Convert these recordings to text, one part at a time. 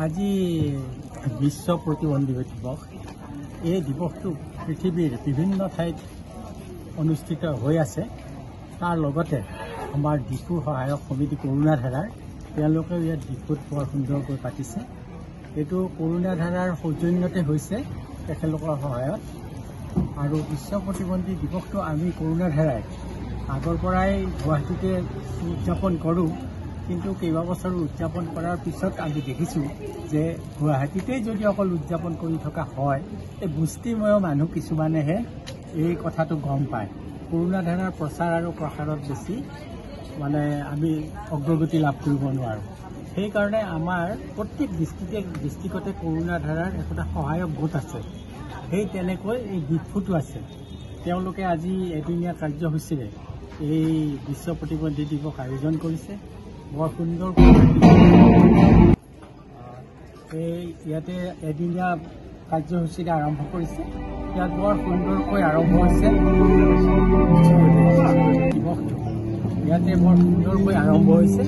আজি বিশ্ব প্ৰতিবন্ধী দিৱস। এই দিৱসটো পৃথিৱীৰ বিভিন্ন ঠাইত অনুষ্ঠিত হৈ আছে। তাৰ লগতে আমাৰ ডিফু সহায়ক সমিতি কৰুণাধাৰাৰ তেওঁলোকেও ইয়াত ডিফুত বৰ সুন্দৰকৈ পাতিছে। এইটো কৰুণাধাৰাৰ সৌজন্যতে হৈছে তেখেতলোকৰ সহায়ত। আৰু বিশ্ব প্ৰতিবন্ধী দিৱসটো আমি কৰুণাধাৰাই আগৰ পৰাই গুৱাহাটীতে উদযাপন কৰোঁ, কিন্তু কেইবাবছৰো উদযাপন কৰাৰ পিছত আমি দেখিছোঁ যে গুৱাহাটীতেই যদি অকল উদযাপন কৰি থকা হয়, এই গোষ্ঠীময় মানুহ কিছুমানেহে এই কথাটো গম পায়। কৰুণাধাৰাৰ প্ৰচাৰ আৰু প্ৰসাৰত বেছি আমি অগ্ৰগতি লাভ কৰিব নোৱাৰোঁ। সেইকাৰণে আমাৰ প্ৰত্যেক ডিষ্ট্ৰিক্টতে কৰুণাধাৰাৰ এটা সহায়ক গোট আছে। সেই তেনেকৈ এই ডিফুটো আছে। তেওঁলোকে আজি এদিনীয়া কাৰ্যসূচীৰে এই বিশ্ব প্ৰতিবন্ধী দিৱস আয়োজন কৰিছে। বৰ সুন্দৰ ইয়াতে এদিনীয়া কাৰ্যসূচীৰে আৰম্ভ কৰিছে। ইয়াত বৰ সুন্দৰকৈ আৰম্ভ হৈছে দিৱসটো। ইয়াতে বৰ সুন্দৰকৈ আৰম্ভ হৈছে।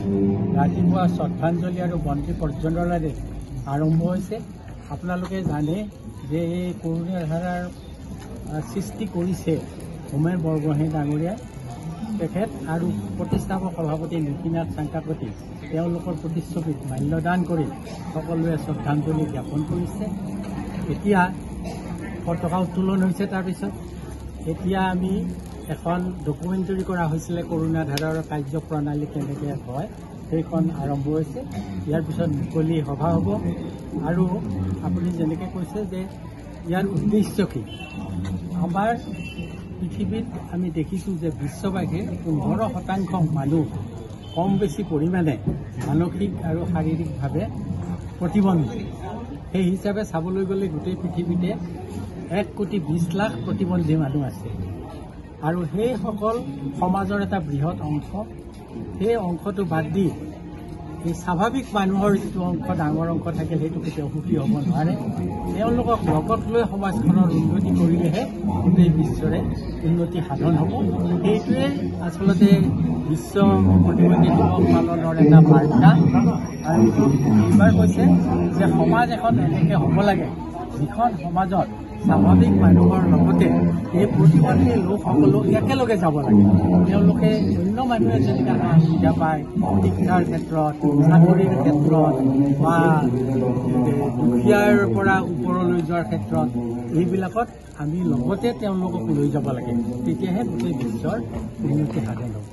ৰাতিপুৱা শ্ৰদ্ধাঞ্জলি আৰু বন্তি প্ৰজ্বলনেৰে আৰম্ভ হৈছে। আপোনালোকে জানে যে এই কৰুণাধাৰাৰ সৃষ্টি কৰিছে হোমেন বৰগোহাঁই ডাঙৰীয়াই। তেখেত আৰু প্ৰতিষ্ঠাপক সভাপতি নীতিনাথ চাংকাকতি তেওঁলোকৰ প্ৰতিচ্ছবিত মাল্যদান কৰি সকলোৱে শ্ৰদ্ধাঞ্জলি জ্ঞাপন কৰিছে। এতিয়া পতাকা উত্তোলন হৈছে। তাৰপিছত এতিয়া আমি এখন ডকুমেণ্টাৰী কৰা হৈছিলে কৰুণাধাৰাৰ কাৰ্যপ্ৰণালী কেনেকৈ হয়, সেইখন আৰম্ভ হৈছে। ইয়াৰ পিছত মুকলি সভা হ'ব। আৰু আপুনি যেনেকৈ কৈছে যে ইয়াৰ উদ্দেশ্য কি, আমাৰ পৃথিৱীত আমি দেখিছোঁ যে বিশ্ববাসীৰ 15% মানুহ কম বেছি পৰিমাণে মানসিক আৰু শাৰীৰিকভাৱে প্ৰতিবন্ধী। সেই হিচাপে চাবলৈ গ'লে গোটেই পৃথিৱীতে 1,20,00,000 প্ৰতিবন্ধী মানুহ আছে। আৰু সেইসকল সমাজৰ এটা বৃহৎ অংশ। সেই অংশটো বাদ দি এই স্বাভাৱিক মানুহৰ যিটো অংশ, ডাঙৰ অংশ থাকে, সেইটো কেতিয়াও সুখী হ'ব নোৱাৰে। তেওঁলোকক লগত লৈ সমাজখনৰ উন্নতি কৰিলেহে গোটেই বিশ্বৰে উন্নতি সাধন হ'ব। সেইটোৱে আচলতে বিশ্ব প্ৰতিবন্ধী দিৱস পালনৰ এটা বাৰ্তা। আৰু এইবাৰ কৈছে যে সমাজ এখন এনেকৈ হ'ব লাগে, যিখন সমাজত স্বাভাৱিক মানুহৰ লগতে এই প্ৰতিবন্ধী লোকসকলো একেলগে যাব লাগে। তেওঁলোকে অন্য মানুহে যেনেকৈ সুবিধা পায় শিক্ষাৰ ক্ষেত্ৰত, চাকৰিৰ ক্ষেত্ৰত বা দুখীয়াৰ পৰা ওপৰলৈ যোৱাৰ ক্ষেত্ৰত, এইবিলাকত আমি লগতে তেওঁলোকক লৈ যাব লাগে। তেতিয়াহে গোটেই বিশ্বৰ উন্নতি সাধন হ'ব।